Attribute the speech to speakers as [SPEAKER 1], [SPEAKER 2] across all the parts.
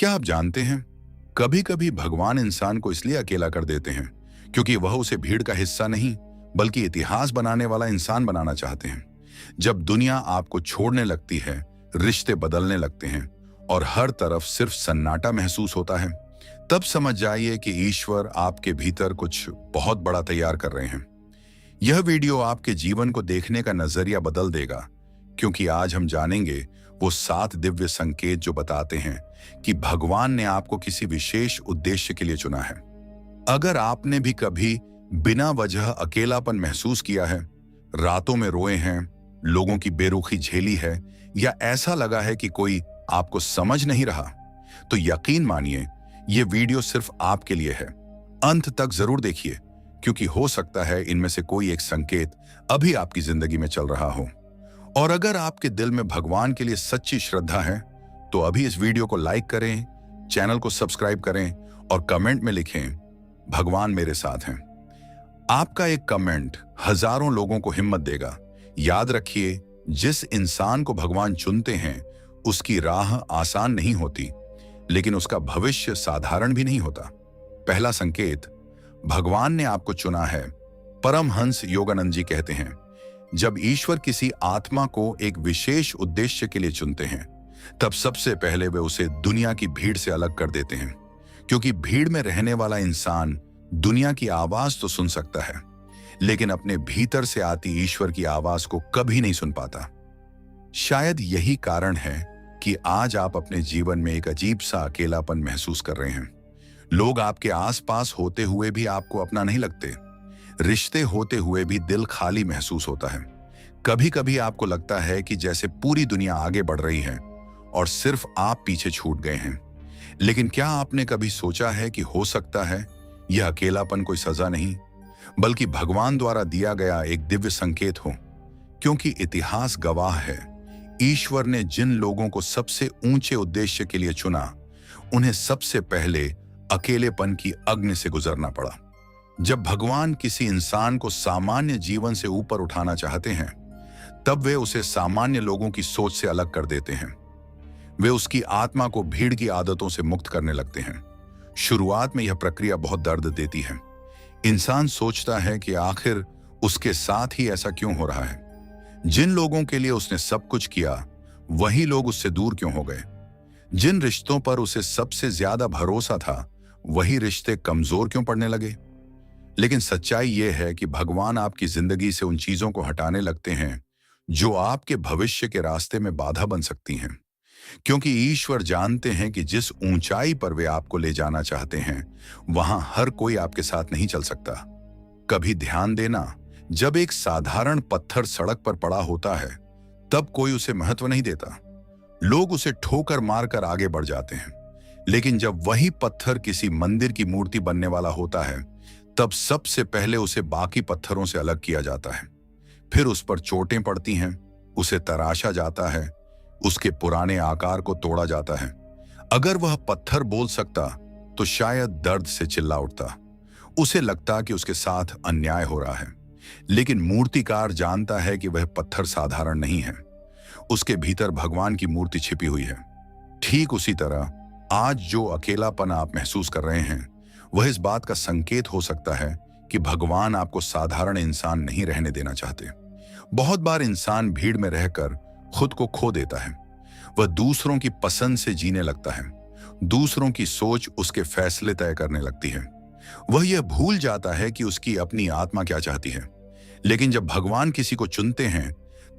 [SPEAKER 1] क्या आप जानते हैं, कभी कभी भगवान इंसान को इसलिए अकेला कर देते हैं क्योंकि वह उसे भीड़ का हिस्सा नहीं बल्कि इतिहास बनाने वाला इंसान बनाना चाहते हैं। जब दुनिया आपको छोड़ने लगती है, रिश्ते बदलने लगते हैं और हर तरफ सिर्फ सन्नाटा महसूस होता है, तब समझ जाइए कि ईश्वर आपके भीतर कुछ बहुत बड़ा तैयार कर रहे हैं। यह वीडियो आपके जीवन को देखने का नजरिया बदल देगा, क्योंकि आज हम जानेंगे वो 7 दिव्य संकेत जो बताते हैं कि भगवान ने आपको किसी विशेष उद्देश्य के लिए चुना है। अगर आपने भी कभी बिना वजह अकेलापन महसूस किया है, रातों में रोए हैं, लोगों की बेरुखी झेली है, या ऐसा लगा है कि कोई आपको समझ नहीं रहा, तो यकीन मानिए ये वीडियो सिर्फ आपके लिए है। अंत तक जरूर देखिए, क्योंकि हो सकता है इनमें से कोई एक संकेत अभी आपकी जिंदगी में चल रहा हो। और अगर आपके दिल में भगवान के लिए सच्ची श्रद्धा है, तो अभी इस वीडियो को लाइक करें, चैनल को सब्सक्राइब करें और कमेंट में लिखें, भगवान मेरे साथ हैं। आपका एक कमेंट हजारों लोगों को हिम्मत देगा। याद रखिए, जिस इंसान को भगवान चुनते हैं उसकी राह आसान नहीं होती, लेकिन उसका भविष्य साधारण भी नहीं होता। पहला संकेत, भगवान ने आपको चुना है। परमहंस योगानंद जी कहते हैं, जब ईश्वर किसी आत्मा को एक विशेष उद्देश्य के लिए चुनते हैं, तब सबसे पहले वे उसे दुनिया की भीड़ से अलग कर देते हैं, क्योंकि भीड़ में रहने वाला इंसान दुनिया की आवाज तो सुन सकता है, लेकिन अपने भीतर से आती ईश्वर की आवाज को कभी नहीं सुन पाता। शायद यही कारण है कि आज आप अपने जीवन में एक अजीब सा अकेलापन महसूस कर रहे हैं। लोग आपके आसपास होते हुए भी आपको अपना नहीं लगते, रिश्ते होते हुए भी दिल खाली महसूस होता है। कभी कभी आपको लगता है कि जैसे पूरी दुनिया आगे बढ़ रही है और सिर्फ आप पीछे छूट गए हैं। लेकिन क्या आपने कभी सोचा है कि हो सकता है यह अकेलापन कोई सजा नहीं, बल्कि भगवान द्वारा दिया गया एक दिव्य संकेत हो? क्योंकि इतिहास गवाह है, ईश्वर ने जिन लोगों को सबसे ऊंचे उद्देश्य के लिए चुना, उन्हें सबसे पहले अकेलेपन की अग्नि से गुजरना पड़ा। जब भगवान किसी इंसान को सामान्य जीवन से ऊपर उठाना चाहते हैं, तब वे उसे सामान्य लोगों की सोच से अलग कर देते हैं। वे उसकी आत्मा को भीड़ की आदतों से मुक्त करने लगते हैं। शुरुआत में यह प्रक्रिया बहुत दर्द देती है। इंसान सोचता है कि आखिर उसके साथ ही ऐसा क्यों हो रहा है। जिन लोगों के लिए उसने सब कुछ किया, वही लोग उससे दूर क्यों हो गए। जिन रिश्तों पर उसे सबसे ज्यादा भरोसा था, वही रिश्ते कमजोर क्यों पड़ने लगे। लेकिन सच्चाई यह है कि भगवान आपकी जिंदगी से उन चीजों को हटाने लगते हैं जो आपके भविष्य के रास्ते में बाधा बन सकती हैं, क्योंकि ईश्वर जानते हैं कि जिस ऊंचाई पर वे आपको ले जाना चाहते हैं, वहां हर कोई आपके साथ नहीं चल सकता। कभी ध्यान देना, जब एक साधारण पत्थर सड़क पर पड़ा होता है, तब कोई उसे महत्व नहीं देता। लोग उसे ठोकर मारकर आगे बढ़ जाते हैं। लेकिन जब वही पत्थर किसी मंदिर की मूर्ति बनने वाला होता है, तब सबसे पहले उसे बाकी पत्थरों से अलग किया जाता है। फिर उस पर चोटें पड़ती हैं, उसे तराशा जाता है, उसके पुराने आकार को तोड़ा जाता है। अगर वह पत्थर बोल सकता तो शायद दर्द से चिल्ला उठता। उसे लगता कि उसके साथ अन्याय हो रहा है। लेकिन मूर्तिकार जानता है कि वह पत्थर साधारण नहीं है, उसके भीतर भगवान की मूर्ति छिपी हुई है। ठीक उसी तरह आज जो अकेलापन आप महसूस कर रहे हैं, वह इस बात का संकेत हो सकता है कि भगवान आपको साधारण इंसान नहीं रहने देना चाहते। बहुत बार इंसान भीड़ में रहकर खुद को खो देता है। वह दूसरों की पसंद से जीने लगता है, दूसरों की सोच उसके फैसले तय करने लगती है। वह यह भूल जाता है कि उसकी अपनी आत्मा क्या चाहती है। लेकिन जब भगवान किसी को चुनते हैं,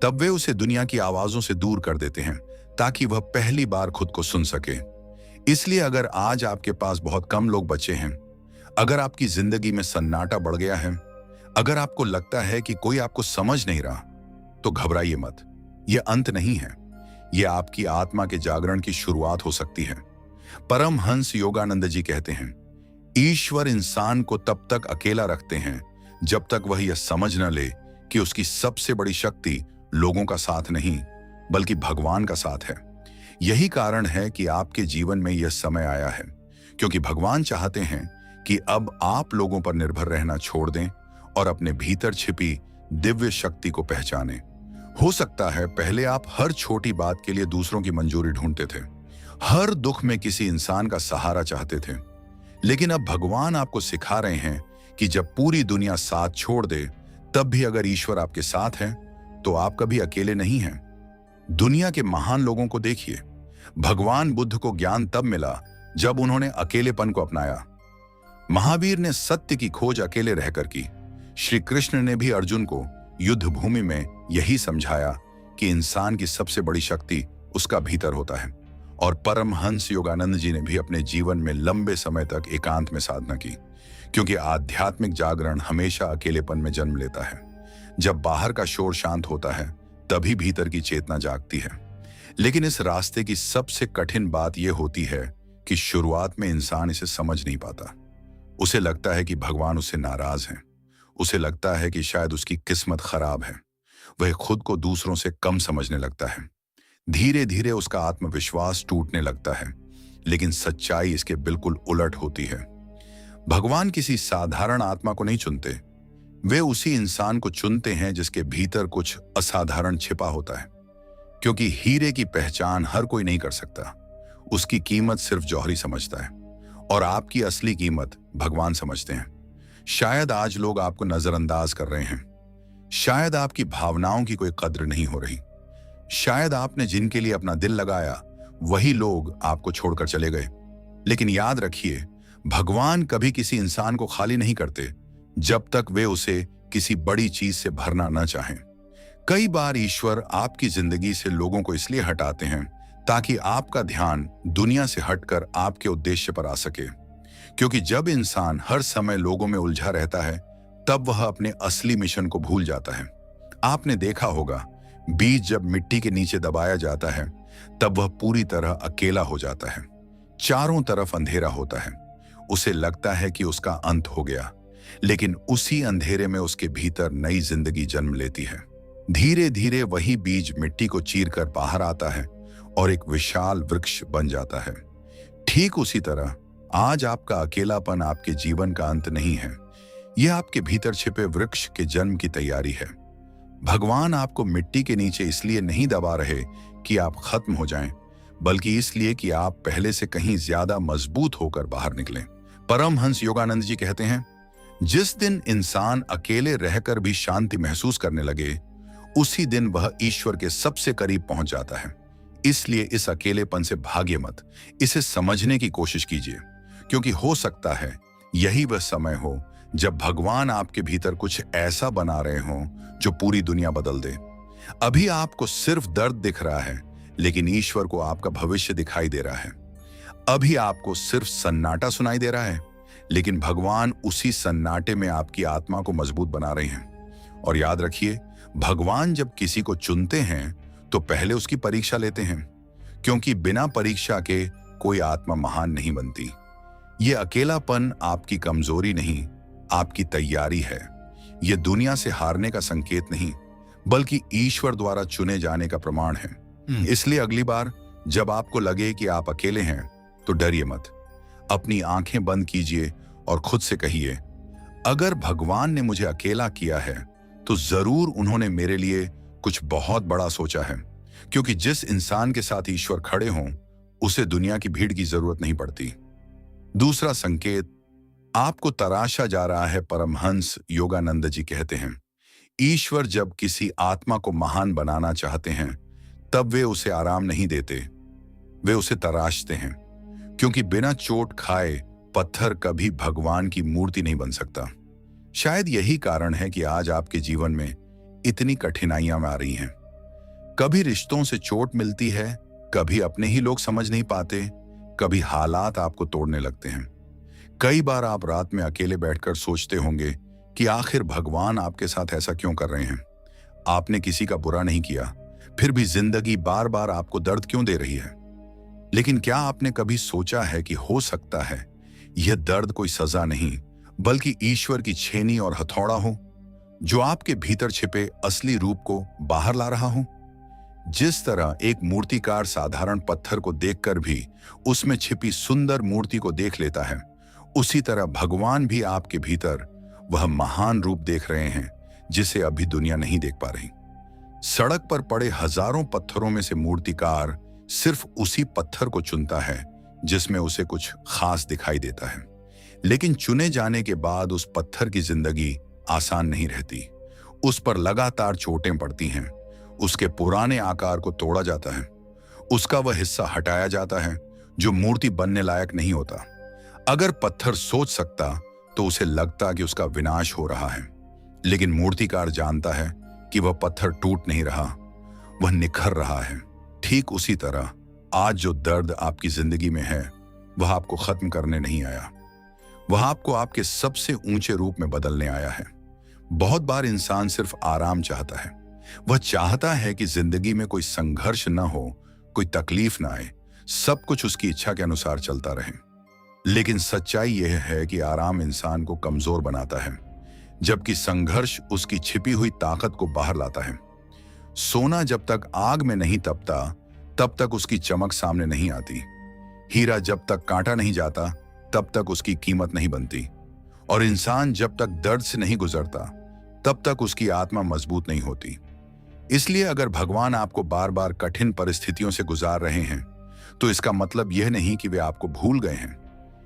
[SPEAKER 1] तब वे उसे दुनिया की आवाजों से दूर कर देते हैं, ताकि वह पहली बार खुद को सुन सके। इसलिए अगर आज आपके पास बहुत कम लोग बचे हैं, अगर आपकी जिंदगी में सन्नाटा बढ़ गया है, अगर आपको लगता है कि कोई आपको समझ नहीं रहा, तो घबराइए मत। यह अंत नहीं है, यह आपकी आत्मा के जागरण की शुरुआत हो सकती है। परमहंस योगानंद जी कहते हैं, ईश्वर इंसान को तब तक अकेला रखते हैं जब तक वह यह समझ न ले कि उसकी सबसे बड़ी शक्ति लोगों का साथ नहीं, बल्कि भगवान का साथ है। यही कारण है कि आपके जीवन में यह समय आया है, क्योंकि भगवान चाहते हैं कि अब आप लोगों पर निर्भर रहना छोड़ दें और अपने भीतर छिपी दिव्य शक्ति को पहचानें। हो सकता है पहले आप हर छोटी बात के लिए दूसरों की मंजूरी ढूंढते थे, हर दुख में किसी इंसान का सहारा चाहते थे। लेकिन अब भगवान आपको सिखा रहे हैं कि जब पूरी दुनिया साथ छोड़ दे, तब भी अगर ईश्वर आपके साथ है तो आप कभी अकेले नहीं हैं। दुनिया के महान लोगों को देखिए। भगवान बुद्ध को ज्ञान तब मिला जब उन्होंने अकेलेपन को अपनाया। महावीर ने सत्य की खोज अकेले रहकर की। श्री कृष्ण ने भी अर्जुन को युद्ध भूमि में यही समझाया कि इंसान की सबसे बड़ी शक्ति उसका भीतर होता है। और परमहंस योगानंद जी ने भी अपने जीवन में लंबे समय तक एकांत में साधना की, क्योंकि आध्यात्मिक जागरण हमेशा अकेलेपन में जन्म लेता है। जब बाहर का शोर शांत होता है, तभी भीतर की चेतना जागती है। लेकिन इस रास्ते की सबसे कठिन बात यह होती है कि शुरुआत में इंसान इसे समझ नहीं पाता। उसे लगता है कि भगवान उससे नाराज हैं। उसे लगता है कि शायद उसकी किस्मत खराब है। वह खुद को दूसरों से कम समझने लगता है। धीरे धीरे उसका आत्मविश्वास टूटने लगता है। लेकिन सच्चाई इसके बिल्कुल उलट होती है। भगवान किसी साधारण आत्मा को नहीं चुनते। वे उसी इंसान को चुनते हैं जिसके भीतर कुछ असाधारण छिपा होता है। क्योंकि हीरे की पहचान हर कोई नहीं कर सकता। उसकी कीमत सिर्फ जौहरी समझता है, और आपकी असली कीमत भगवान समझते हैं। शायद आज लोग आपको नजरअंदाज कर रहे हैं। शायद आपकी भावनाओं की कोई कद्र नहीं हो रही। शायद आपने जिनके लिए अपना दिल लगाया, वही लोग आपको छोड़कर चले गए। लेकिन याद रखिए, भगवान कभी किसी इंसान को खाली नहीं करते जब तक वे उसे किसी बड़ी चीज से भरना न चाहें। कई बार ईश्वर आपकी जिंदगी से लोगों को इसलिए हटाते हैं ताकि आपका ध्यान दुनिया से हटकर आपके उद्देश्य पर आ सके। क्योंकि जब इंसान हर समय लोगों में उलझा रहता है, तब वह अपने असली मिशन को भूल जाता है। आपने देखा होगा, बीज जब मिट्टी के नीचे दबाया जाता है, तब वह पूरी तरह अकेला हो जाता है। चारों तरफ अंधेरा होता है। उसे लगता है कि उसका अंत हो गया, लेकिन उसी अंधेरे में उसके भीतर नई जिंदगी जन्म लेती है। धीरे धीरे वही बीज मिट्टी को चीरकर बाहर आता है और एक विशाल वृक्ष बन जाता है। ठीक उसी तरह आज आपका अकेलापन आपके जीवन का अंत नहीं है। यह आपके भीतर छिपे वृक्ष के जन्म की तैयारी है। भगवान आपको मिट्टी के नीचे इसलिए नहीं दबा रहे कि आप खत्म हो जाएं, बल्कि इसलिए कि आप पहले से कहीं ज्यादा मजबूत होकर बाहर निकलें। परमहंस योगानंद जी कहते हैं, जिस दिन इंसान अकेले रहकर भी शांति महसूस करने लगे, उसी दिन वह ईश्वर के सबसे करीब पहुंच जाता है। इसलिए इस अकेलेपन से भागिए मत, इसे समझने की कोशिश कीजिए, क्योंकि हो सकता है यही वह समय हो जब भगवान आपके भीतर कुछ ऐसा बना रहे हों जो पूरी दुनिया बदल दे। अभी आपको सिर्फ दर्द दिख रहा है, लेकिन ईश्वर को आपका भविष्य दिखाई दे रहा है। अभी आपको सिर्फ सन्नाटा सुनाई दे रहा है, लेकिन भगवान उसी सन्नाटे में आपकी आत्मा को मजबूत बना रहे हैं। और याद रखिए, भगवान जब किसी को चुनते हैं तो पहले उसकी परीक्षा लेते हैं, क्योंकि बिना परीक्षा के कोई आत्मा महान नहीं बनती। ये अकेलापन आपकी कमजोरी नहीं, आपकी तैयारी है। यह दुनिया से हारने का संकेत नहीं, बल्कि ईश्वर द्वारा चुने जाने का प्रमाण है। इसलिए अगली बार जब आपको लगे कि आप अकेले हैं, तो डरिए मत। अपनी आंखें बंद कीजिए और खुद से कहिए, अगर भगवान ने मुझे अकेला किया है तो जरूर उन्होंने मेरे लिए कुछ बहुत बड़ा सोचा है। क्योंकि जिस इंसान के साथ ईश्वर खड़े हों, उसे दुनिया की भीड़ की जरूरत नहीं पड़ती। दूसरा संकेत आपको तराशा जा रहा है। परमहंस योगानंद जी कहते हैं, ईश्वर जब किसी आत्मा को महान बनाना चाहते हैं, तब वे उसे आराम नहीं देते, वे उसे तराशते हैं। क्योंकि बिना चोट खाए पत्थर कभी भगवान की मूर्ति नहीं बन सकता। शायद यही कारण है कि आज आपके जीवन में इतनी कठिनाइयां आ रही हैं। कभी रिश्तों से चोट मिलती है, कभी अपने ही लोग समझ नहीं पाते, कभी हालात आपको तोड़ने लगते हैं। कई बार आप रात में अकेले बैठकर सोचते होंगे कि आखिर भगवान आपके साथ ऐसा क्यों कर रहे हैं। आपने किसी का बुरा नहीं किया, फिर भी जिंदगी बार बार आपको दर्द क्यों दे रही है। लेकिन क्या आपने कभी सोचा है कि हो सकता है यह दर्द कोई सजा नहीं, बल्कि ईश्वर की छेनी और हथौड़ा हो, जो आपके भीतर छिपे असली रूप को बाहर ला रहा हो। जिस तरह एक मूर्तिकार साधारण पत्थर को देखकर भी उसमें छिपी सुंदर मूर्ति को देख लेता है, उसी तरह भगवान भी आपके भीतर वह महान रूप देख रहे हैं जिसे अभी दुनिया नहीं देख पा रही। सड़क पर पड़े हजारों पत्थरों में से मूर्तिकार सिर्फ उसी पत्थर को चुनता है जिसमें उसे कुछ खास दिखाई देता है। लेकिन चुने जाने के बाद उस पत्थर की जिंदगी आसान नहीं रहती। उस पर लगातार चोटें पड़ती हैं, उसके पुराने आकार को तोड़ा जाता है, उसका वह हिस्सा हटाया जाता है जो मूर्ति बनने लायक नहीं होता। अगर पत्थर सोच सकता तो उसे लगता कि उसका विनाश हो रहा है, लेकिन मूर्तिकार जानता है कि वह पत्थर टूट नहीं रहा, वह निखर रहा है। ठीक उसी तरह आज जो दर्द आपकी जिंदगी में है वह आपको खत्म करने नहीं आया, वह आपको आपके सबसे ऊंचे रूप में बदलने आया है। बहुत बार इंसान सिर्फ आराम चाहता है, वह चाहता है कि जिंदगी में कोई संघर्ष न हो, कोई तकलीफ ना आए, सब कुछ उसकी इच्छा के अनुसार चलता रहे। लेकिन सच्चाई यह है कि आराम इंसान को कमजोर बनाता है, जबकि संघर्ष उसकी छिपी हुई ताकत को बाहर लाता है। सोना जब तक आग में नहीं तपता तब तक उसकी चमक सामने नहीं आती। हीरा जब तक काटा नहीं जाता तब तक उसकी कीमत नहीं बनती। और इंसान जब तक दर्द से नहीं गुजरता तब तक उसकी आत्मा मजबूत नहीं होती। इसलिए अगर भगवान आपको बार बार कठिन परिस्थितियों से गुजार रहे हैं तो इसका मतलब यह नहीं कि वे आपको भूल गए हैं।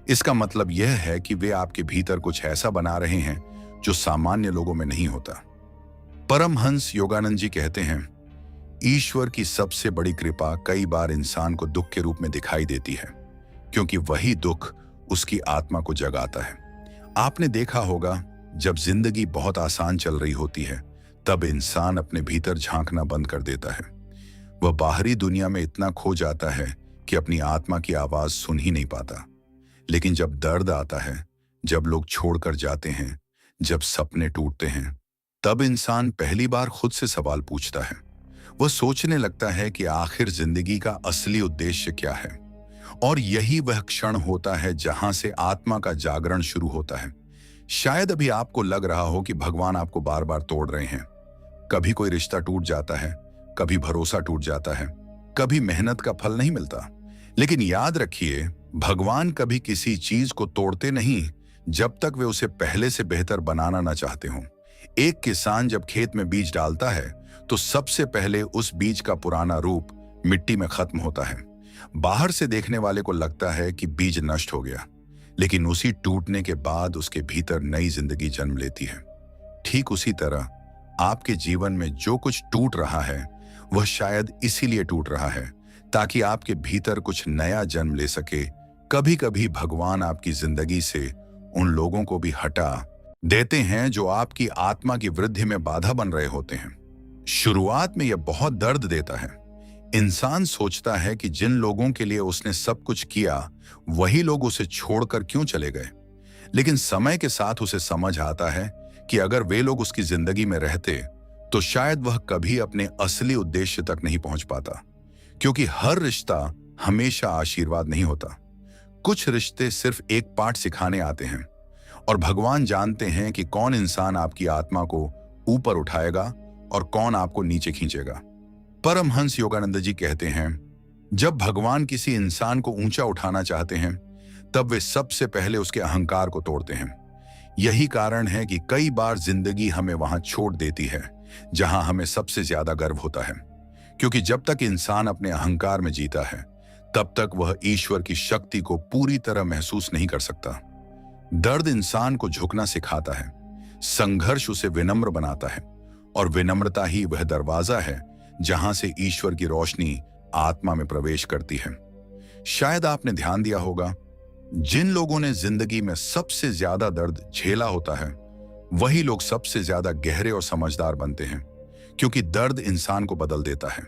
[SPEAKER 1] इसका मतलब यह है कि वे आपके भीतर कुछ ऐसा बना रहे हैं जो सामान्य लोगों में नहीं होता। परमहंस योगानंद जी कहते हैं, ईश्वर की सबसे बड़ी कृपा कई बार इंसान को दुख के रूप में दिखाई देती है, क्योंकि वही दुख उसकी आत्मा को जगाता है। आपने देखा होगा, जब जिंदगी बहुत आसान चल रही होती है तब इंसान अपने भीतर झांकना बंद कर देता है। वह बाहरी दुनिया में इतना खो जाता है कि अपनी आत्मा की आवाज सुन ही नहीं पाता। लेकिन जब दर्द आता है, जब लोग छोड़कर जाते हैं, जब सपने टूटते हैं, तब इंसान पहली बार खुद से सवाल पूछता है। वह सोचने लगता है कि आखिर जिंदगी का असली उद्देश्य क्या है। और यही वह क्षण होता है जहां से आत्मा का जागरण शुरू होता है। शायद अभी आपको लग रहा हो कि भगवान आपको बार बार तोड़ रहे हैं। कभी कोई रिश्ता टूट जाता है, कभी भरोसा टूट जाता है, कभी मेहनत का फल नहीं मिलता। लेकिन याद रखिए, भगवान कभी किसी चीज को तोड़ते नहीं जब तक वे उसे पहले से बेहतर बनाना ना चाहते हों। एक किसान जब खेत में बीज डालता है तो सबसे पहले उस बीज का पुराना रूप मिट्टी में खत्म होता है। बाहर से देखने वाले को लगता है कि बीज नष्ट हो गया, लेकिन उसी टूटने के बाद उसके भीतर नई जिंदगी जन्म लेती है। ठीक उसी तरह आपके जीवन में जो कुछ टूट रहा है वह शायद इसीलिए टूट रहा है ताकि आपके भीतर कुछ नया जन्म ले सके। कभी कभी भगवान आपकी जिंदगी से उन लोगों को भी हटा देते हैं जो आपकी आत्मा की वृद्धि में बाधा बन रहे होते हैं। शुरुआत में यह बहुत दर्द देता है। इंसान सोचता है कि जिन लोगों के लिए उसने सब कुछ किया वही लोग उसे छोड़कर क्यों चले गए। लेकिन समय के साथ उसे समझ आता है कि अगर वे लोग उसकी जिंदगी में रहते तो शायद वह कभी अपने असली उद्देश्य तक नहीं पहुंच पाता। क्योंकि हर रिश्ता हमेशा आशीर्वाद नहीं होता। कुछ रिश्ते सिर्फ एक पाठ सिखाने आते हैं, और भगवान जानते हैं कि कौन इंसान आपकी आत्मा को ऊपर उठाएगा और कौन आपको नीचे खींचेगा। परमहंस योगानंद जी कहते हैं, जब भगवान किसी इंसान को ऊंचा उठाना चाहते हैं तब वे सबसे पहले उसके अहंकार को तोड़ते हैं। यही कारण है कि कई बार जिंदगी हमें वहां छोड़ देती है जहां हमें सबसे ज्यादा गर्व होता है। क्योंकि जब तक इंसान अपने अहंकार में जीता है तब तक वह ईश्वर की शक्ति को पूरी तरह महसूस नहीं कर सकता। दर्द इंसान को झुकना सिखाता है, संघर्ष उसे विनम्र बनाता है, और विनम्रता ही वह दरवाजा है जहां से ईश्वर की रोशनी आत्मा में प्रवेश करती है। शायद आपने ध्यान दिया होगा, जिन लोगों ने जिंदगी में सबसे ज्यादा दर्द झेला होता है वही लोग सबसे ज्यादा गहरे और समझदार बनते हैं। क्योंकि दर्द इंसान को बदल देता है,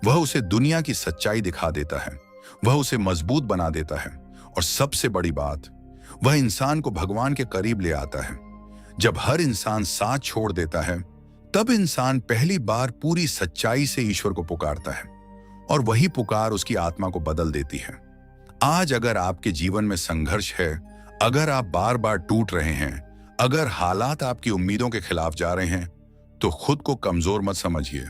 [SPEAKER 1] वह उसे दुनिया की सच्चाई दिखा देता है, वह उसे मजबूत बना देता है, और सबसे बड़ी बात, वह इंसान को भगवान के करीब ले आता है। जब हर इंसान साथ छोड़ देता है तब इंसान पहली बार पूरी सच्चाई से ईश्वर को पुकारता है, और वही पुकार उसकी आत्मा को बदल देती है। आज अगर आपके जीवन में संघर्ष है, अगर आप बार बार टूट रहे हैं, अगर हालात आपकी उम्मीदों के खिलाफ जा रहे हैं, तो खुद को कमजोर मत समझिए।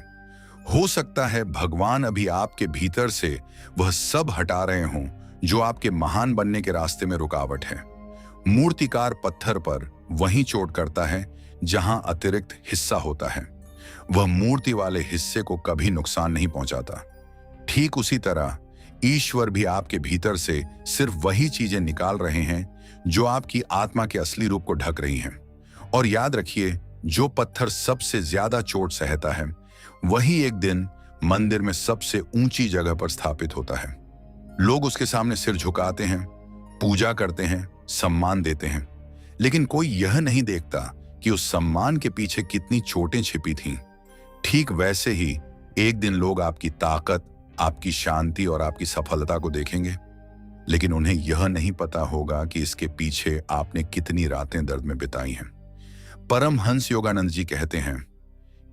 [SPEAKER 1] हो सकता है भगवान अभी आपके भीतर से वह सब हटा रहे हों जो आपके महान बनने के रास्ते में रुकावट है। मूर्तिकार पत्थर पर वहीं चोट करता है जहां अतिरिक्त हिस्सा होता है, वह मूर्ति वाले हिस्से को कभी नुकसान नहीं पहुंचाता। ठीक उसी तरह ईश्वर भी आपके भीतर से सिर्फ वही चीजें निकाल रहे हैं जो आपकी आत्मा के असली रूप को ढक रही हैं। और याद रखिए, जो पत्थर सबसे ज्यादा चोट सहता है वही एक दिन मंदिर में सबसे ऊंची जगह पर स्थापित होता है। लोग उसके सामने सिर झुकाते हैं, पूजा करते हैं, सम्मान देते हैं, लेकिन कोई यह नहीं देखता कि उस सम्मान के पीछे कितनी चोटें छिपी थीं। ठीक वैसे ही एक दिन लोग आपकी ताकत, आपकी शांति और आपकी सफलता को देखेंगे, लेकिन उन्हें यह नहीं पता होगा कि इसके पीछे आपने कितनी रातें दर्द में बिताई हैं। परमहंस योगानंद जी कहते हैं,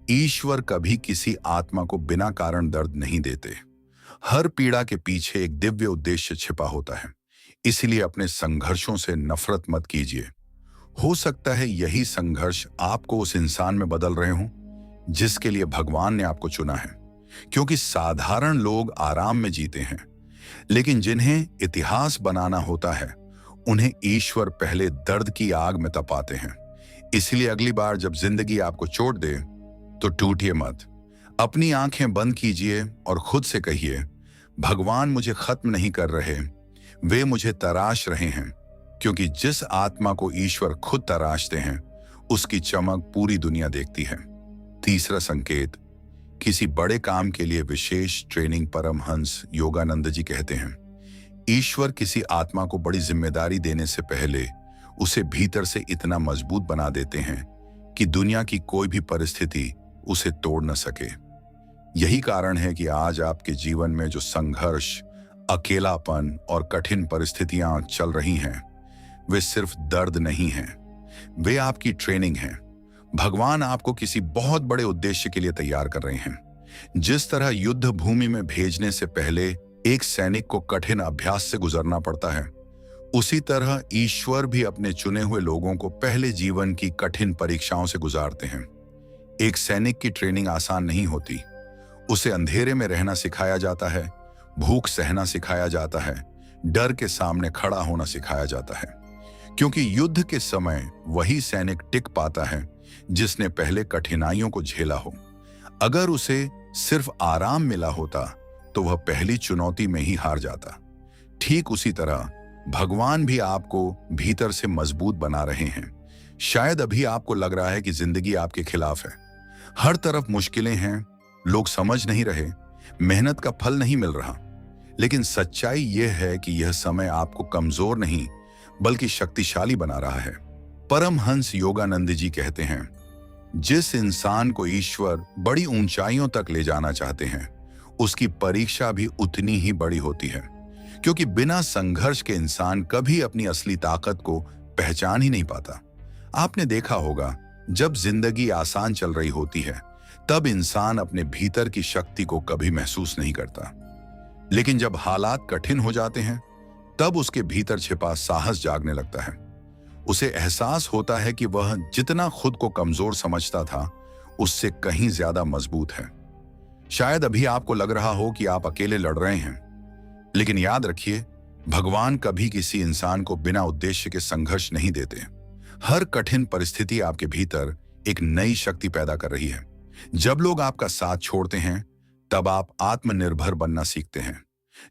[SPEAKER 1] ईश्वर कभी किसी आत्मा को बिना कारण दर्द नहीं देते। हर पीड़ा के पीछे एक दिव्य उद्देश्य छिपा होता है। इसलिए अपने संघर्षों से नफरत मत कीजिए। हो सकता है यही संघर्ष आपको उस इंसान में बदल रहे हों जिसके लिए भगवान ने आपको चुना है। क्योंकि साधारण लोग आराम में जीते हैं, लेकिन जिन्हें इतिहास बनाना होता है उन्हें ईश्वर पहले दर्द की आग में तपाते हैं। इसलिए अगली बार जब जिंदगी आपको चोट दे तो टूटिए मत। अपनी आंखें बंद कीजिए और खुद से कहिए, भगवान मुझे खत्म नहीं कर रहे, वे मुझे तराश रहे हैं। क्योंकि जिस आत्मा को ईश्वर खुद तराशते हैं उसकी चमक पूरी दुनिया देखती है। तीसरा संकेत, किसी बड़े काम के लिए विशेष ट्रेनिंग। परमहंस योगानंद जी कहते हैं, ईश्वर किसी आत्मा को बड़ी जिम्मेदारी देने से पहले उसे भीतर से इतना मजबूत बना देते हैं कि दुनिया की कोई भी परिस्थिति उसे तोड़ न सके। यही कारण है कि आज आपके जीवन में जो संघर्ष, अकेलापन और कठिन परिस्थितियां चल रही हैं, वे सिर्फ दर्द नहीं हैं, वे आपकी ट्रेनिंग हैं। भगवान आपको किसी बहुत बड़े उद्देश्य के लिए तैयार कर रहे हैं। जिस तरह युद्ध भूमि में भेजने से पहले एक सैनिक को कठिन अभ्यास से गुजरना पड़ता है, उसी तरह ईश्वर भी अपने चुने हुए लोगों को पहले जीवन की कठिन परीक्षाओं से गुजारते हैं। एक सैनिक की ट्रेनिंग आसान नहीं होती। उसे अंधेरे में रहना सिखाया जाता है, भूख सहना सिखाया जाता है, डर के सामने खड़ा होना सिखाया जाता है। क्योंकि युद्ध के समय वही सैनिक टिक पाता है जिसने पहले कठिनाइयों को झेला हो। अगर उसे सिर्फ आराम मिला होता तो वह पहली चुनौती में ही हार जाता। ठीक उसी तरह भगवान भी आपको भीतर से मजबूत बना रहे हैं। शायद अभी आपको लग रहा है कि जिंदगी आपके खिलाफ है, हर तरफ मुश्किलें हैं, लोग समझ नहीं रहे, मेहनत का फल नहीं मिल रहा। लेकिन सच्चाई यह है कि यह समय आपको कमजोर नहीं बल्कि शक्तिशाली बना रहा है। परमहंस योगानंद जी कहते हैं, जिस इंसान को ईश्वर बड़ी ऊंचाइयों तक ले जाना चाहते हैं उसकी परीक्षा भी उतनी ही बड़ी होती है। क्योंकि बिना संघर्ष के इंसान कभी अपनी असली ताकत को पहचान ही नहीं पाता। आपने देखा होगा, जब जिंदगी आसान चल रही होती है तब इंसान अपने भीतर की शक्ति को कभी महसूस नहीं करता, लेकिन जब हालात कठिन हो जाते हैं तब उसके भीतर छिपा साहस जागने लगता है। उसे एहसास होता है कि वह जितना खुद को कमजोर समझता था उससे कहीं ज्यादा मजबूत है। शायद अभी आपको लग रहा हो कि आप अकेले लड़ रहे हैं, लेकिन याद रखिए, भगवान कभी किसी इंसान को बिना उद्देश्य के संघर्ष नहीं देते। हर कठिन परिस्थिति आपके भीतर एक नई शक्ति पैदा कर रही है। जब लोग आपका साथ छोड़ते हैं तब आप आत्मनिर्भर बनना सीखते हैं।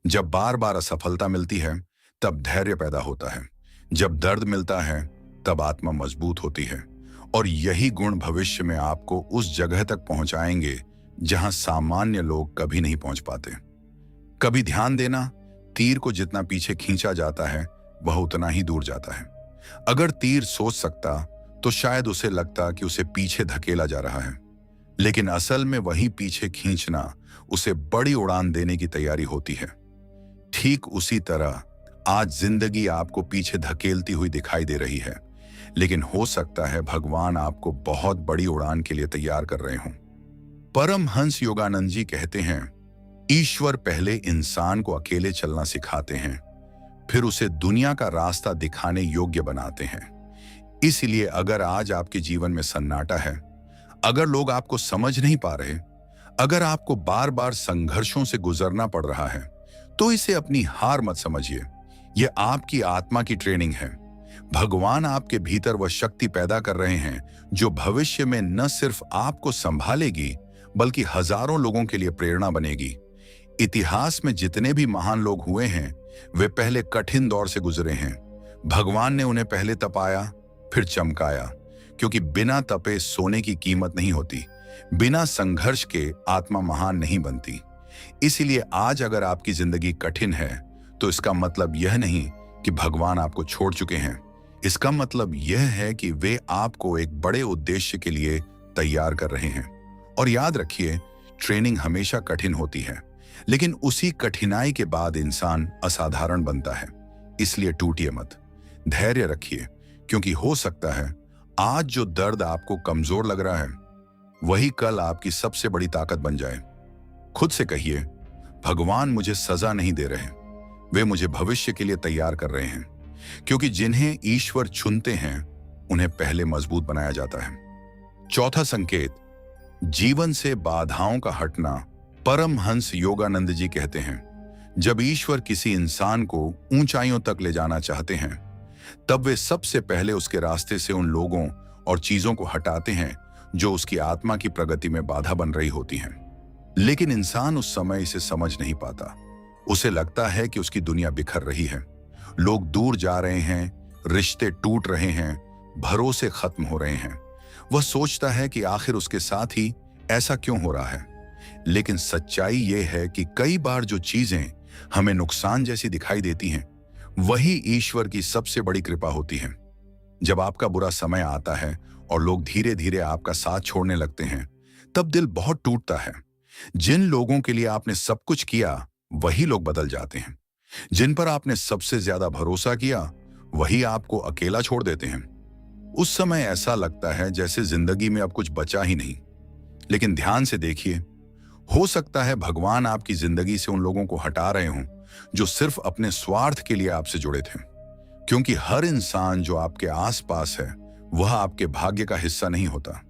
[SPEAKER 1] जब बार बार असफलता मिलती है तब धैर्य पैदा होता है। जब दर्द मिलता है तब आत्मा मजबूत होती है। और यही गुण भविष्य में आपको उस जगह तक पहुंचाएंगे जहां सामान्य लोग कभी नहीं पहुंच पाते। कभी ध्यान देना, तीर को जितना पीछे खींचा जाता है वह उतना ही दूर जाता है। अगर तीर सोच सकता तो शायद उसे लगता कि उसे पीछे धकेला जा रहा है, लेकिन असल में वही पीछे खींचना उसे बड़ी उड़ान देने की तैयारी होती है। ठीक उसी तरह आज जिंदगी आपको पीछे धकेलती हुई दिखाई दे रही है, लेकिन हो सकता है भगवान आपको बहुत बड़ी उड़ान के लिए तैयार कर रहे हों। परमहंस योगानंद जी कहते हैं, ईश्वर पहले इंसान को अकेले चलना सिखाते हैं, फिर उसे दुनिया का रास्ता दिखाने योग्य बनाते हैं। इसलिए अगर आज आपके जीवन में सन्नाटा है, अगर लोग आपको समझ नहीं पा रहे, अगर आपको बार बार संघर्षों से गुजरना पड़ रहा है, तो इसे अपनी हार मत समझिए। यह आपकी आत्मा की ट्रेनिंग है। भगवान आपके भीतर वह शक्ति पैदा कर रहे हैं जो भविष्य में न सिर्फ आपको संभालेगी बल्कि हजारों लोगों के लिए प्रेरणा बनेगी। इतिहास में जितने भी महान लोग हुए हैं वे पहले कठिन दौर से गुजरे हैं। भगवान ने उन्हें पहले तपाया, फिर चमकाया, क्योंकि बिना तपे सोने की कीमत नहीं होती, बिना संघर्ष के आत्मा महान नहीं बनती। इसीलिए आज अगर आपकी जिंदगी कठिन है तो इसका मतलब यह नहीं कि भगवान आपको छोड़ चुके हैं। इसका मतलब यह है कि वे आपको एक बड़े उद्देश्य के लिए तैयार कर रहे हैं। और याद रखिए, ट्रेनिंग हमेशा कठिन होती है, लेकिन उसी कठिनाई के बाद इंसान असाधारण बनता है। इसलिए टूटिए मत, धैर्य रखिए, क्योंकि हो सकता है आज जो दर्द आपको कमजोर लग रहा है वही कल आपकी सबसे बड़ी ताकत बन जाए। खुद से कहिए, भगवान मुझे सजा नहीं दे रहे, वे मुझे भविष्य के लिए तैयार कर रहे हैं, क्योंकि जिन्हें ईश्वर चुनते हैं उन्हें पहले मजबूत बनाया जाता है। चौथा संकेत, जीवन से बाधाओं का हटना। परमहंस योगानंद जी कहते हैं, जब ईश्वर किसी इंसान को ऊंचाइयों तक ले जाना चाहते हैं तब वे सबसे पहले उसके रास्ते से उन लोगों और चीजों को हटाते हैं जो उसकी आत्मा की प्रगति में बाधा बन रही होती हैं। लेकिन इंसान उस समय इसे समझ नहीं पाता। उसे लगता है कि उसकी दुनिया बिखर रही है, लोग दूर जा रहे हैं, रिश्ते टूट रहे हैं, भरोसे खत्म हो रहे हैं। वह सोचता है कि आखिर उसके साथ ही ऐसा क्यों हो रहा है। लेकिन सच्चाई यह है कि कई बार जो चीजें हमें नुकसान जैसी दिखाई देती हैं वही ईश्वर की सबसे बड़ी कृपा होती है। जब आपका बुरा समय आता है और लोग धीरे धीरे आपका साथ छोड़ने लगते हैं तब दिल बहुत टूटता है। जिन लोगों के लिए आपने सब कुछ किया वही लोग बदल जाते हैं। जिन पर आपने सबसे ज्यादा भरोसा किया वही आपको अकेला छोड़ देते हैं। उस समय ऐसा लगता है जैसे जिंदगी में अब कुछ बचा ही नहीं। लेकिन ध्यान से देखिए, हो सकता है भगवान आपकी जिंदगी से उन लोगों को हटा रहे हों जो सिर्फ अपने स्वार्थ के लिए आपसे जुड़े थे। क्योंकि हर इंसान जो आपके आसपास है वह आपके भाग्य का हिस्सा नहीं होता।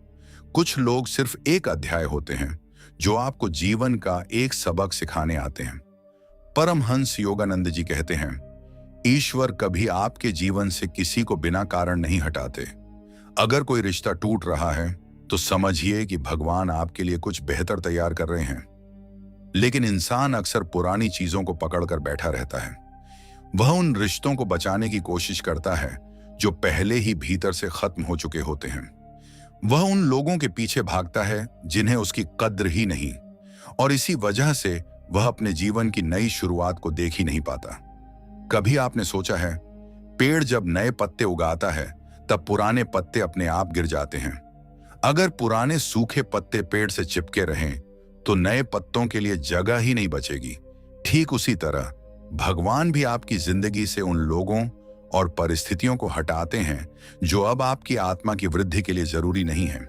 [SPEAKER 1] कुछ लोग सिर्फ एक अध्याय होते हैं जो आपको जीवन का एक सबक सिखाने आते हैं। परमहंस योगानंद जी कहते हैं, ईश्वर कभी आपके जीवन से किसी को बिना कारण नहीं हटाते। अगर कोई रिश्ता टूट रहा है तो समझिए कि भगवान आपके लिए कुछ बेहतर तैयार कर रहे हैं। लेकिन इंसान अक्सर पुरानी चीजों को पकड़कर बैठा रहता है। वह उन रिश्तों को बचाने की कोशिश करता है जो पहले ही भीतर से खत्म हो चुके होते हैं। वह उन लोगों के पीछे भागता है जिन्हें उसकी कद्र ही नहीं, और इसी वजह से वह अपने जीवन की नई शुरुआत को देख ही नहीं पाता। कभी आपने सोचा है, पेड़ जब नए पत्ते उगाता है तब पुराने पत्ते अपने आप गिर जाते हैं। अगर पुराने सूखे पत्ते पेड़ से चिपके रहें तो नए पत्तों के लिए जगह ही नहीं बचेगी। ठीक उसी तरह भगवान भी आपकी जिंदगी से उन लोगों और परिस्थितियों को हटाते हैं जो अब आपकी आत्मा की वृद्धि के लिए जरूरी नहीं है।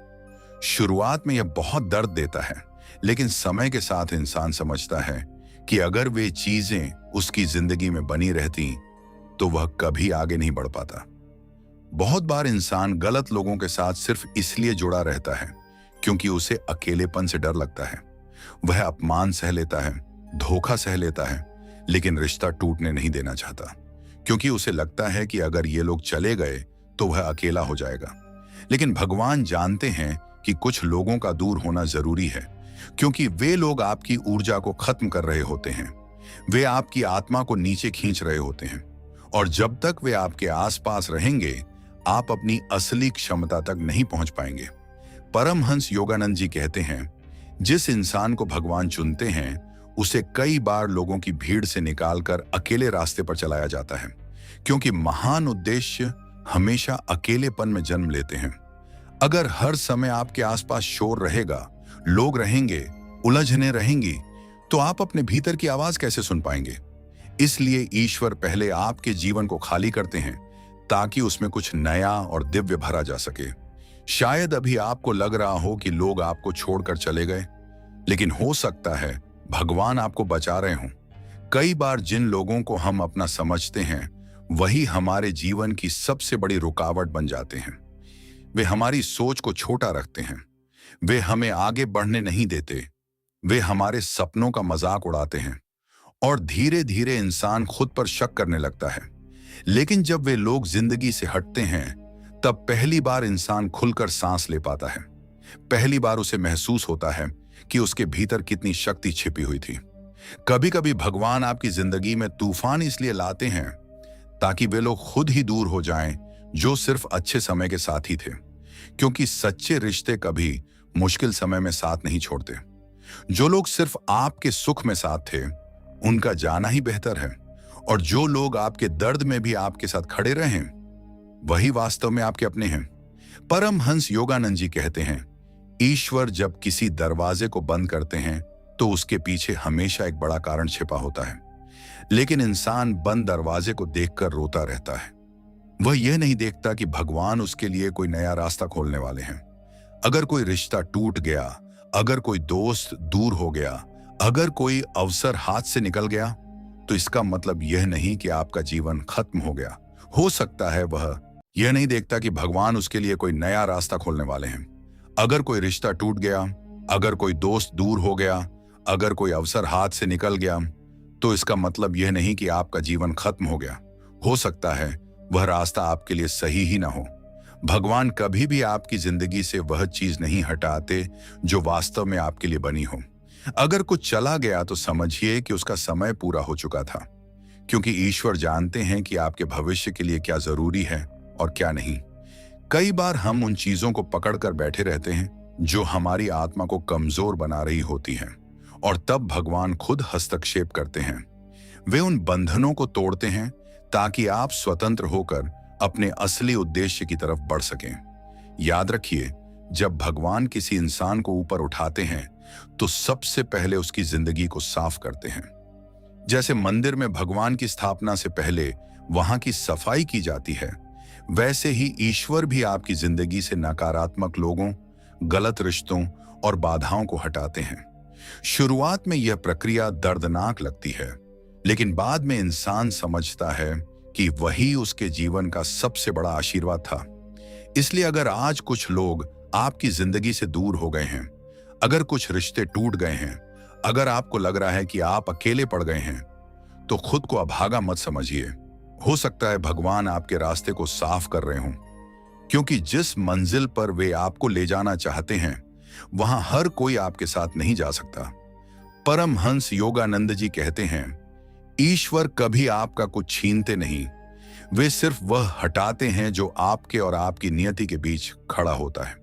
[SPEAKER 1] शुरुआत में यह बहुत दर्द देता है, लेकिन समय के साथ इंसान समझता है कि अगर वे चीजें उसकी जिंदगी में बनी रहती तो वह कभी आगे नहीं बढ़ पाता। बहुत बार इंसान गलत लोगों के साथ सिर्फ इसलिए जुड़ा रहता है क्योंकि उसे अकेलेपन से डर लगता है। वह अपमान सह लेता है, धोखा सह लेता है, लेकिन रिश्ता टूटने नहीं देना चाहता, क्योंकि उसे लगता है कि अगर ये लोग चले गए तो वह अकेला हो जाएगा। लेकिन भगवान जानते हैं कि कुछ लोगों का दूर होना जरूरी है, क्योंकि वे लोग आपकी ऊर्जा को खत्म कर रहे होते हैं। वे आपकी आत्मा को नीचे खींच रहे होते हैं, और जब तक वे आपके आसपास रहेंगे आप अपनी असली क्षमता तक नहीं पहुंच पाएंगे। परमहंस योगानंद जी कहते हैं, जिस इंसान को भगवान चुनते हैं उसे कई बार लोगों की भीड़ से निकालकर अकेले रास्ते पर चलाया जाता है, क्योंकि महान उद्देश्य हमेशा अकेलेपन में जन्म लेते हैं। अगर हर समय आपके आसपास शोर रहेगा, लोग रहेंगे, उलझने रहेंगी, तो आप अपने भीतर की आवाज कैसे सुन पाएंगे? इसलिए ईश्वर पहले आपके जीवन को खाली करते हैं ताकि उसमें कुछ नया और दिव्य भरा जा सके। शायद अभी आपको लग रहा हो कि लोग आपको छोड़कर चले गए, लेकिन हो सकता है भगवान आपको बचा रहे हों। कई बार जिन लोगों को हम अपना समझते हैं वही हमारे जीवन की सबसे बड़ी रुकावट बन जाते हैं। वे हमारी सोच को छोटा रखते हैं, वे हमें आगे बढ़ने नहीं देते, वे हमारे सपनों का मजाक उड़ाते हैं, और धीरे धीरे इंसान खुद पर शक करने लगता है। लेकिन जब वे लोग जिंदगी से हटते हैं तब पहली बार इंसान खुलकर सांस ले पाता है। पहली बार उसे महसूस होता है कि उसके भीतर कितनी शक्ति छिपी हुई थी। कभी कभी भगवान आपकी जिंदगी में तूफान इसलिए लाते हैं ताकि वे लोग खुद ही दूर हो जाएं जो सिर्फ अच्छे समय के साथ ही थे, क्योंकि सच्चे रिश्ते कभी मुश्किल समय में साथ नहीं छोड़ते। जो लोग सिर्फ आपके सुख में साथ थे उनका जाना ही बेहतर है, और जो लोग आपके दर्द में भी आपके साथ खड़े रहे वही वास्तव में आपके अपने हैं। परमहंस योगानंद जी कहते हैं, ईश्वर जब किसी दरवाजे को बंद करते हैं तो उसके पीछे हमेशा एक बड़ा कारण छिपा होता है, लेकिन इंसान बंद दरवाजे को देखकर रोता रहता है। वह यह नहीं देखता कि भगवान उसके लिए कोई नया रास्ता खोलने वाले हैं। अगर कोई रिश्ता टूट गया, अगर कोई दोस्त दूर हो गया, अगर कोई अवसर हाथ से निकल गया, तो इसका मतलब यह नहीं कि आपका जीवन खत्म हो गया। हो सकता है वह यह नहीं देखता कि भगवान उसके लिए कोई नया रास्ता खोलने वाले हैं। अगर कोई रिश्ता टूट गया, अगर कोई दोस्त दूर हो गया, अगर कोई अवसर हाथ से निकल गया, तो इसका मतलब यह नहीं कि आपका जीवन खत्म हो गया। हो सकता है वह रास्ता आपके लिए सही ही ना हो। भगवान कभी भी आपकी जिंदगी से वह चीज नहीं हटाते जो वास्तव में आपके लिए बनी हो। अगर कुछ चला गया तो समझिए कि उसका समय पूरा हो चुका था, क्योंकि ईश्वर जानते हैं कि आपके भविष्य के लिए क्या जरूरी है और क्या नहीं। कई बार हम उन चीजों को पकड़कर बैठे रहते हैं जो हमारी आत्मा को कमजोर बना रही होती हैं, और तब भगवान खुद हस्तक्षेप करते हैं। वे उन बंधनों को तोड़ते हैं ताकि आप स्वतंत्र होकर अपने असली उद्देश्य की तरफ बढ़ सकें। याद रखिए, जब भगवान किसी इंसान को ऊपर उठाते हैं तो सबसे पहले उसकी जिंदगी को साफ करते हैं। जैसे मंदिर में भगवान की स्थापना से पहले वहां की सफाई की जाती है, वैसे ही ईश्वर भी आपकी जिंदगी से नकारात्मक लोगों, गलत रिश्तों और बाधाओं को हटाते हैं। शुरुआत में यह प्रक्रिया दर्दनाक लगती है, लेकिन बाद में इंसान समझता है कि वही उसके जीवन का सबसे बड़ा आशीर्वाद था। इसलिए अगर आज कुछ लोग आपकी जिंदगी से दूर हो गए हैं, अगर कुछ रिश्ते टूट गए हैं, अगर आपको लग रहा है कि आप अकेले पड़ गए हैं, तो खुद को अभागा मत समझिए। हो सकता है भगवान आपके रास्ते को साफ कर रहे हों, क्योंकि जिस मंजिल पर वे आपको ले जाना चाहते हैं वहां हर कोई आपके साथ नहीं जा सकता। परमहंस योगानंद जी कहते हैं, ईश्वर कभी आपका कुछ छीनते नहीं, वे सिर्फ वह हटाते हैं जो आपके और आपकी नियति के बीच खड़ा होता है।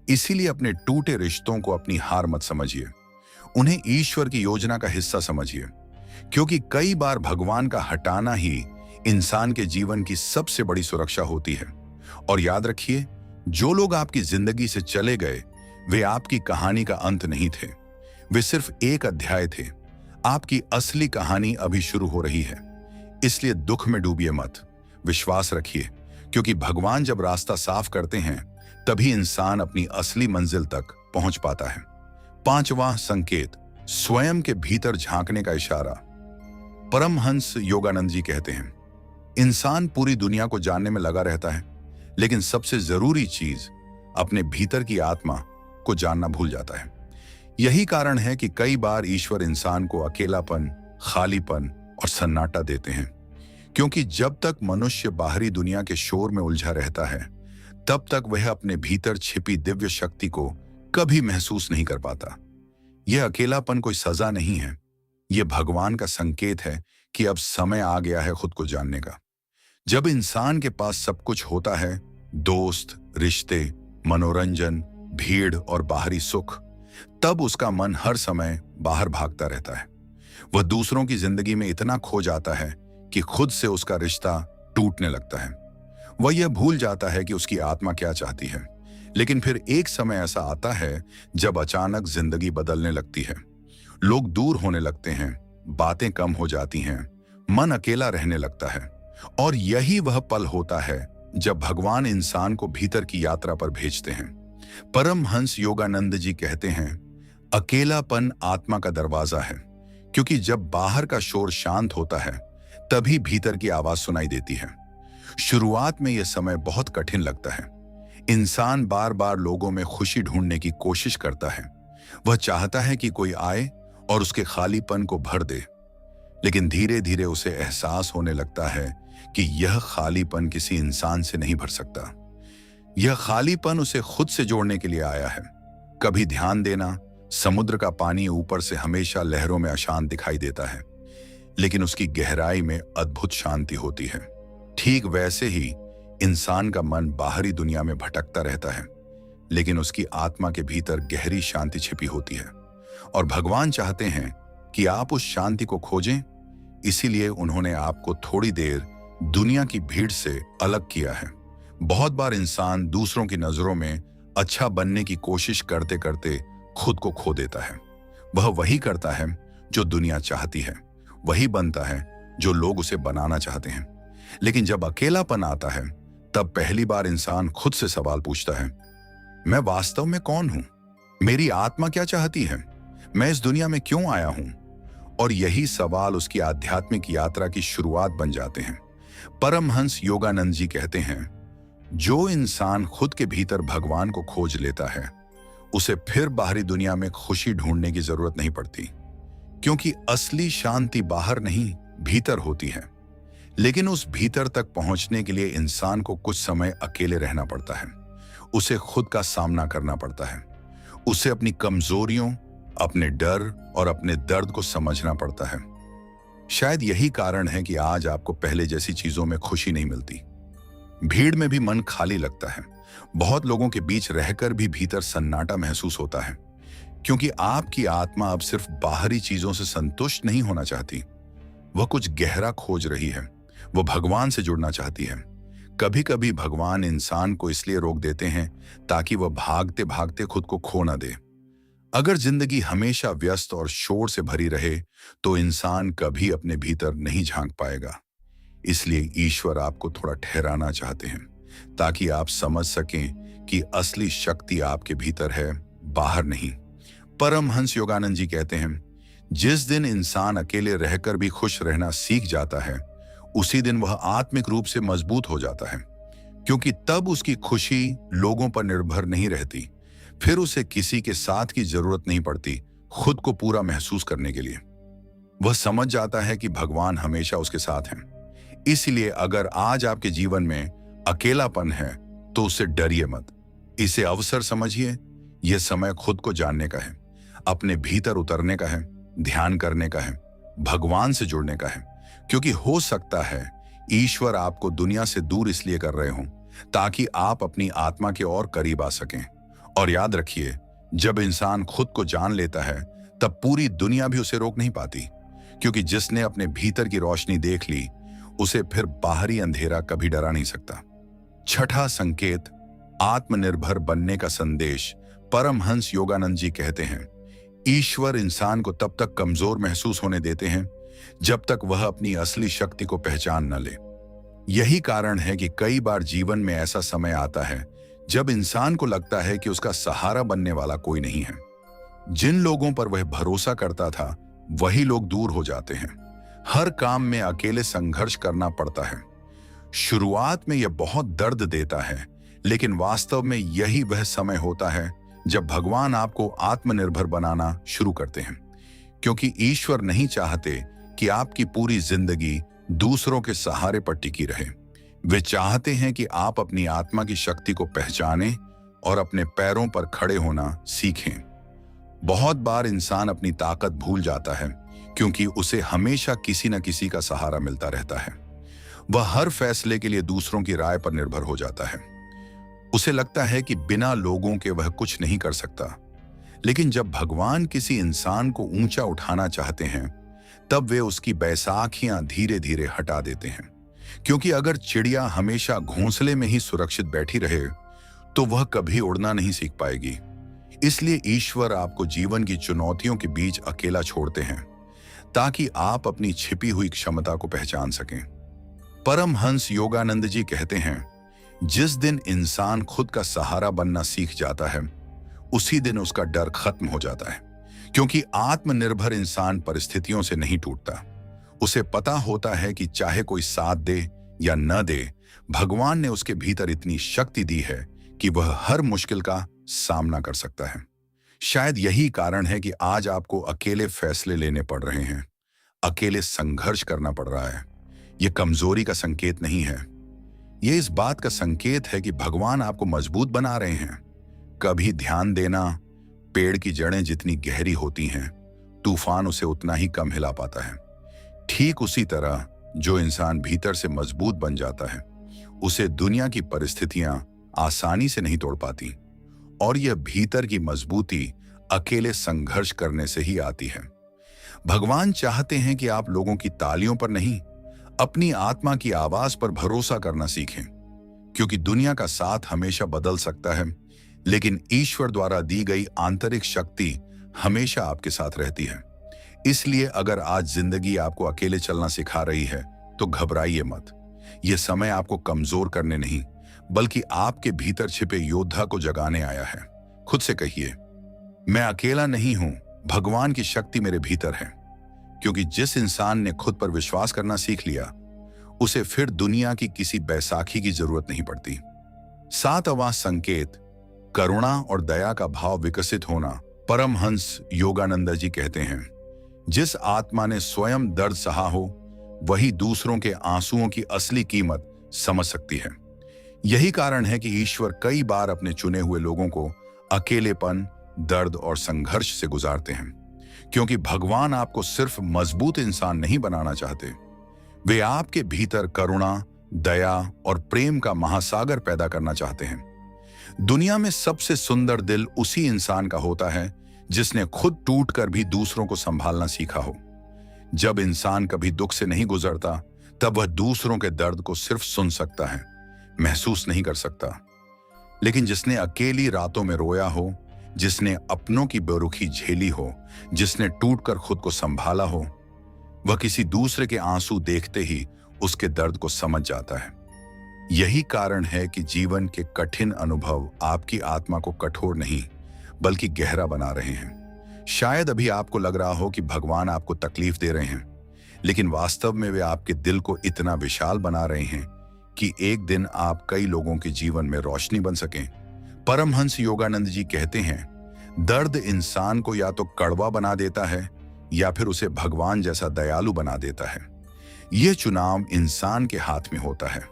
[SPEAKER 1] इसीलिए अपने टूटे रिश्तों को अपनी हार मत समझिए, उन्हें ईश्वर की योजना का हिस्सा समझिए, क्योंकि कई बार भगवान का हटाना ही इंसान के जीवन की सबसे बड़ी सुरक्षा होती है। और याद रखिए, जो लोग आपकी जिंदगी से चले गए वे आपकी कहानी का अंत नहीं थे, वे सिर्फ एक अध्याय थे। आपकी असली कहानी अभी शुरू हो रही है। इसलिए दुख में डूबिए मत, विश्वास रखिए, क्योंकि भगवान जब रास्ता साफ करते हैं तभी इंसान अपनी असली मंजिल तक पहुंच पाता है। पांचवां संकेत, स्वयं के भीतर झांकने का इशारा। परमहंस योगानंद जी कहते हैं, इंसान पूरी दुनिया को जानने में लगा रहता है, लेकिन सबसे जरूरी चीज अपने भीतर की आत्मा को जानना भूल जाता है। यही कारण है कि कई बार ईश्वर इंसान को अकेलापन, खालीपन और सन्नाटा देते हैं, क्योंकि जब तक मनुष्य बाहरी दुनिया के शोर में उलझा रहता है तब तक वह अपने भीतर छिपी दिव्य शक्ति को कभी महसूस नहीं कर पाता। यह अकेलापन कोई सजा नहीं है, यह भगवान का संकेत है कि अब समय आ गया है खुद को जानने का। जब इंसान के पास सब कुछ होता है, दोस्त, रिश्ते, मनोरंजन, भीड़ और बाहरी सुख, तब उसका मन हर समय बाहर भागता रहता है। वह दूसरों की जिंदगी में इतना खो जाता है कि खुद से उसका रिश्ता टूटने लगता है। वह यह भूल जाता है कि उसकी आत्मा क्या चाहती है। लेकिन फिर एक समय ऐसा आता है जब अचानक जिंदगी बदलने लगती है। लोग दूर होने लगते हैं, बातें कम हो जाती हैं, मन अकेला रहने लगता है, और यही वह पल होता है जब भगवान इंसान को भीतर की यात्रा पर भेजते हैं। परमहंस योगानंद जी कहते हैं, अकेलापन आत्मा का दरवाजा है, क्योंकि जब बाहर का शोर शांत होता है तभी भीतर की आवाज सुनाई देती है। शुरुआत में यह समय बहुत कठिन लगता है। इंसान बार बार लोगों में खुशी ढूंढने की कोशिश करता है। वह चाहता है कि कोई आए और उसके खालीपन को भर दे, लेकिन धीरे धीरे उसे एहसास होने लगता है कि यह खालीपन किसी इंसान से नहीं भर सकता। यह खालीपन उसे खुद से जोड़ने के लिए आया है। कभी ध्यान देना, समुद्र का पानी ऊपर से हमेशा लहरों में अशांत दिखाई देता है, लेकिन उसकी गहराई में अद्भुत शांति होती है। ठीक वैसे ही इंसान का मन बाहरी दुनिया में भटकता रहता है, लेकिन उसकी आत्मा के भीतर गहरी शांति छिपी होती है। और भगवान चाहते हैं कि आप उस शांति को खोजें, इसीलिए उन्होंने आपको थोड़ी देर दुनिया की भीड़ से अलग किया है। बहुत बार इंसान दूसरों की नजरों में अच्छा बनने की कोशिश करते करते खुद को खो देता है। वह वही करता है जो दुनिया चाहती है, वही बनता है जो लोग उसे बनाना चाहते हैं। लेकिन जब अकेलापन आता है, तब पहली बार इंसान खुद से सवाल पूछता है, मैं वास्तव में कौन हूं? मेरी आत्मा क्या चाहती है? मैं इस दुनिया में क्यों आया हूं? और यही सवाल उसकी आध्यात्मिक यात्रा की शुरुआत बन जाते हैं। परमहंस योगानंद जी कहते हैं, जो इंसान खुद के भीतर भगवान को खोज लेता है, उसे फिर बाहरी दुनिया में खुशी ढूंढने की जरूरत नहीं पड़ती, क्योंकि असली शांति बाहर नहीं, भीतर होती है। लेकिन उस भीतर तक पहुंचने के लिए इंसान को कुछ समय अकेले रहना पड़ता है। उसे खुद का सामना करना पड़ता है। उसे अपनी कमजोरियों, अपने डर और अपने दर्द को समझना पड़ता है। शायद यही कारण है कि आज आपको पहले जैसी चीजों में खुशी नहीं मिलती। भीड़ में भी मन खाली लगता है। बहुत लोगों के बीच रहकर भी भीतर सन्नाटा महसूस होता है, क्योंकि आपकी आत्मा अब सिर्फ बाहरी चीजों से संतुष्ट नहीं होना चाहती। वह कुछ गहरा खोज रही है। वह भगवान से जुड़ना चाहती है। कभी कभी भगवान इंसान को इसलिए रोक देते हैं ताकि वह भागते भागते खुद को खो ना दे। अगर जिंदगी हमेशा व्यस्त और शोर से भरी रहे, तो इंसान कभी अपने भीतर नहीं झांक पाएगा। इसलिए ईश्वर आपको थोड़ा ठहराना चाहते हैं, ताकि आप समझ सकें कि असली शक्ति आपके भीतर है, बाहर नहीं। परमहंस योगानंद जी कहते हैं, जिस दिन इंसान अकेले रहकर भी खुश रहना सीख जाता है, उसी दिन वह आत्मिक रूप से मजबूत हो जाता है, क्योंकि तब उसकी खुशी लोगों पर निर्भर नहीं रहती। फिर उसे किसी के साथ की जरूरत नहीं पड़ती खुद को पूरा महसूस करने के लिए। वह समझ जाता है कि भगवान हमेशा उसके साथ हैं। इसलिए अगर आज आपके जीवन में अकेलापन है, तो उससे डरिए मत। इसे अवसर समझिए। यह समय खुद को जानने का है, अपने भीतर उतरने का है, ध्यान करने का है, भगवान से जुड़ने का है। क्योंकि हो सकता है ईश्वर आपको दुनिया से दूर इसलिए कर रहे हों ताकि आप अपनी आत्मा के और करीब आ सकें। और याद रखिए, जब इंसान खुद को जान लेता है, तब पूरी दुनिया भी उसे रोक नहीं पाती, क्योंकि जिसने अपने भीतर की रोशनी देख ली, उसे फिर बाहरी अंधेरा कभी डरा नहीं सकता। छठा संकेत, आत्मनिर्भर बनने का संदेश। परमहंस योगानंद जी कहते हैं, ईश्वर इंसान को तब तक कमजोर महसूस होने देते हैं जब तक वह अपनी असली शक्ति को पहचान न ले। यही कारण है कि कई बार जीवन में ऐसा समय आता है जब इंसान को लगता है कि उसका सहारा बनने वाला कोई नहीं है। जिन लोगों पर वह भरोसा करता था, वही लोग दूर हो जाते हैं। हर काम में अकेले संघर्ष करना पड़ता है। शुरुआत में यह बहुत दर्द देता है, लेकिन वास्तव में यही वह समय होता है जब भगवान आपको आत्मनिर्भर बनाना शुरू करते हैं। क्योंकि ईश्वर नहीं चाहते कि आपकी पूरी जिंदगी दूसरों के सहारे पर टिकी रहे। वे चाहते हैं कि आप अपनी आत्मा की शक्ति को पहचानें और अपने पैरों पर खड़े होना सीखें। बहुत बार इंसान अपनी ताकत भूल जाता है, क्योंकि उसे हमेशा किसी न किसी का सहारा मिलता रहता है। वह हर फैसले के लिए दूसरों की राय पर निर्भर हो जाता है। उसे लगता है कि बिना लोगों के वह कुछ नहीं कर सकता। लेकिन जब भगवान किसी इंसान को ऊंचा उठाना चाहते हैं, तब वे उसकी बैसाखियां धीरे धीरे हटा देते हैं। क्योंकि अगर चिड़िया हमेशा घोंसले में ही सुरक्षित बैठी रहे, तो वह कभी उड़ना नहीं सीख पाएगी। इसलिए ईश्वर आपको जीवन की चुनौतियों के बीच अकेला छोड़ते हैं, ताकि आप अपनी छिपी हुई क्षमता को पहचान सकें। परमहंस योगानंद जी कहते हैं, जिस दिन इंसान खुद का सहारा बनना सीख जाता है, उसी दिन उसका डर खत्म हो जाता है। क्योंकि आत्मनिर्भर इंसान परिस्थितियों से नहीं टूटता। उसे पता होता है कि चाहे कोई साथ दे या न दे, भगवान ने उसके भीतर इतनी शक्ति दी है कि वह हर मुश्किल का सामना कर सकता है। शायद यही कारण है कि आज आपको अकेले फैसले लेने पड़ रहे हैं, अकेले संघर्ष करना पड़ रहा है। यह कमजोरी का संकेत नहीं है। यह इस बात का संकेत है कि भगवान आपको मजबूत बना रहे हैं। कभी ध्यान देना, पेड़ की जड़ें जितनी गहरी होती हैं, तूफान उसे उतना ही कम हिला पाता है। ठीक उसी तरह जो इंसान भीतर से मजबूत बन जाता है, उसे दुनिया की परिस्थितियां आसानी से नहीं तोड़ पाती। और यह भीतर की मजबूती अकेले संघर्ष करने से ही आती है। भगवान चाहते हैं कि आप लोगों की तालियों पर नहीं, अपनी आत्मा की आवाज पर भरोसा करना सीखें, क्योंकि दुनिया का साथ हमेशा बदल सकता है, लेकिन ईश्वर द्वारा दी गई आंतरिक शक्ति हमेशा आपके साथ रहती है। इसलिए अगर आज जिंदगी आपको अकेले चलना सिखा रही है, तो घबराइए मत। यह समय आपको कमजोर करने नहीं, बल्कि आपके भीतर छिपे योद्धा को जगाने आया है। खुद से कहिए, मैं अकेला नहीं हूं, भगवान की शक्ति मेरे भीतर है। क्योंकि जिस इंसान ने खुद पर विश्वास करना सीख लिया, उसे फिर दुनिया की किसी बैसाखी की जरूरत नहीं पड़ती। सातवां संकेत, करुणा और दया का भाव विकसित होना। परमहंस योगानंद जी कहते हैं, जिस आत्मा ने स्वयं दर्द सहा हो, वही दूसरों के आंसुओं की असली कीमत समझ सकती है। यही कारण है कि ईश्वर कई बार अपने चुने हुए लोगों को अकेलेपन, दर्द और संघर्ष से गुजारते हैं, क्योंकि भगवान आपको सिर्फ मजबूत इंसान नहीं बनाना चाहते, वे आपके भीतर करुणा, दया और प्रेम का महासागर पैदा करना चाहते हैं। दुनिया में सबसे सुंदर दिल उसी इंसान का होता है जिसने खुद टूटकर भी दूसरों को संभालना सीखा हो। जब इंसान कभी दुख से नहीं गुजरता, तब वह दूसरों के दर्द को सिर्फ सुन सकता है, महसूस नहीं कर सकता। लेकिन जिसने अकेली रातों में रोया हो, जिसने अपनों की बेरुखी झेली हो, जिसने टूटकर खुद को संभाला हो, वह किसी दूसरे के आंसू देखते ही उसके दर्द को समझ जाता है। यही कारण है कि जीवन के कठिन अनुभव आपकी आत्मा को कठोर नहीं, बल्कि गहरा बना रहे हैं। शायद अभी आपको लग रहा हो कि भगवान आपको तकलीफ दे रहे हैं, लेकिन वास्तव में वे आपके दिल को इतना विशाल बना रहे हैं कि एक दिन आप कई लोगों के जीवन में रोशनी बन सकें। परमहंस योगानंद जी कहते हैं, दर्द इंसान को या तो कड़वा बना देता है या फिर उसे भगवान जैसा दयालु बना देता है। यह चुनाव इंसान के हाथ में होता है।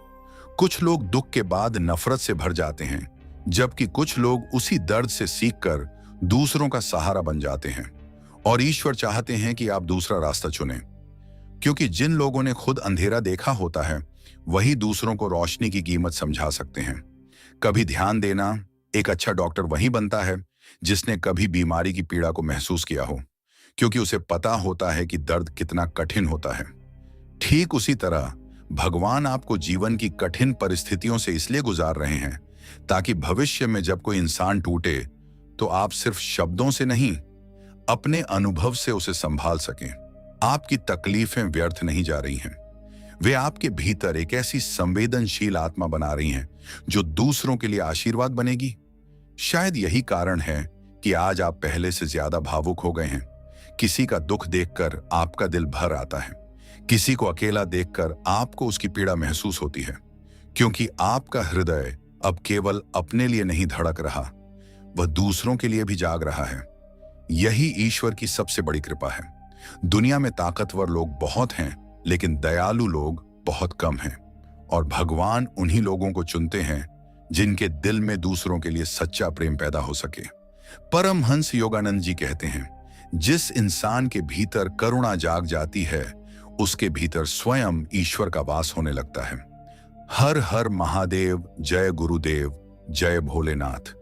[SPEAKER 1] कुछ लोग दुख के बाद नफरत से भर जाते हैं, जबकि कुछ लोग उसी दर्द से सीखकर दूसरों का सहारा बन जाते हैं। और ईश्वर चाहते हैं कि आप दूसरा रास्ता चुनें, क्योंकि जिन लोगों ने खुद अंधेरा देखा होता है, वही दूसरों को रोशनी की कीमत समझा सकते हैं। कभी ध्यान देना, एक अच्छा डॉक्टर वही बनता है जिसने कभी बीमारी की पीड़ा को महसूस किया हो, क्योंकि उसे पता होता है कि दर्द कितना कठिन होता है। ठीक उसी तरह भगवान आपको जीवन की कठिन परिस्थितियों से इसलिए गुजार रहे हैं ताकि भविष्य में जब कोई इंसान टूटे, तो आप सिर्फ शब्दों से नहीं, अपने अनुभव से उसे संभाल सकें। आपकी तकलीफें व्यर्थ नहीं जा रही हैं, वे आपके भीतर एक ऐसी संवेदनशील आत्मा बना रही हैं जो दूसरों के लिए आशीर्वाद बनेगी। शायद यही कारण है कि आज आप पहले से ज्यादा भावुक हो गए हैं। किसी का दुख देखकर आपका दिल भर आता है, किसी को अकेला देखकर आपको उसकी पीड़ा महसूस होती है, क्योंकि आपका हृदय अब केवल अपने लिए नहीं धड़क रहा, वह दूसरों के लिए भी जाग रहा है। यही ईश्वर की सबसे बड़ी कृपा है। दुनिया में ताकतवर लोग बहुत हैं, लेकिन दयालु लोग बहुत कम हैं, और भगवान उन्हीं लोगों को चुनते हैं जिनके दिल में दूसरों के लिए सच्चा प्रेम पैदा हो सके। परमहंस योगानंद जी कहते हैं, जिस इंसान के भीतर करुणा जाग जाती है, उसके भीतर स्वयं ईश्वर का वास होने लगता है। हर हर महादेव, जय गुरुदेव, जय भोलेनाथ।